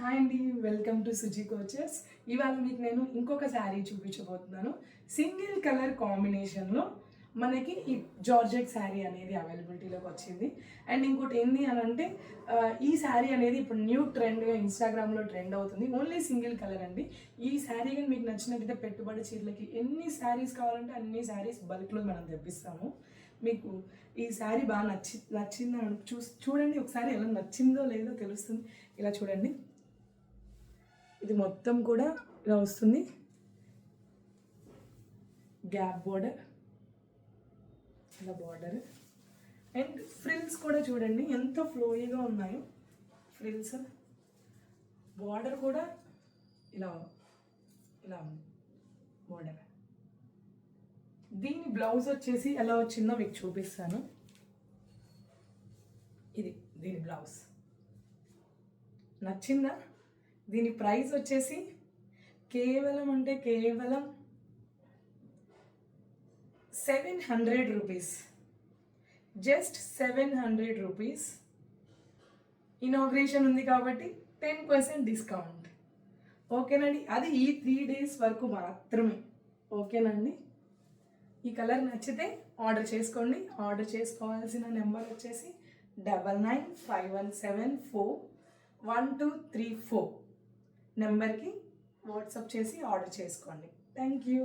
Hi అండి, welcome to Suji coaches. ఇవాళ మీకు నేను ఇంకొక శారీ చూపించబోతున్నాను. సింగిల్ కలర్ కాంబినేషన్లో మనకి ఈ జార్జెట్ శారీ అనేది అవైలబిలిటీలోకి వచ్చింది. అండ్ ఇంకోటి ఏంటి అని అంటే ఈ శారీ అనేది ఇప్పుడు న్యూ ట్రెండ్గా ఇన్స్టాగ్రామ్లో ట్రెండ్ అవుతుంది. ఓన్లీ సింగిల్ కలర్ అండి. ఈ శారీ కానీ మీకు నచ్చినట్టయితే పెట్టుబడి చీరలకి ఎన్ని శారీస్ కావాలంటే అన్ని శారీస్ బల్క్లో మనం తెప్పిస్తాము. మీకు ఈ శారీ బాగా నచ్చిందని చూడండి ఒకసారి, ఎలా నచ్చిందో లేదో తెలుస్తుంది. ఇలా చూడండి, ఇది మొత్తం కూడా ఇలా వస్తుంది. గ్యాప్ బోర్డర్, ఇలా బార్డర్ అండ్ ఫ్రిల్స్ కూడా చూడండి ఎంత ఫ్లోయిగా ఉన్నాయో. ఫ్రిల్స్, బార్డర్ కూడా ఇలా ఇలా ఉంది బార్డర్. దీని బ్లౌజ్ వచ్చేసి ఎలా వచ్చిందో మీకు చూపిస్తాను. ఇది దీని బ్లౌజ్. నచ్చిందా? దీని ప్రైస్ వచ్చేసి కేవలం 700 రూపీస్, జస్ట్ 700 రూపీస్. ఇనాగ్రేషన్ ఉంది కాబట్టి 10% డిస్కౌంట్. ఓకేనండి, అది ఈ 3 days వరకు మాత్రమే. ఓకేనండి, ఈ కలర్ నచ్చితే ఆర్డర్ చేసుకోండి. ఆర్డర్ చేసుకోవాల్సిన నెంబర్ వచ్చేసి 9951741234 నెంబర్కి వాట్సాప్ చేసి ఆర్డర్ చేసుకోండి. Thank you.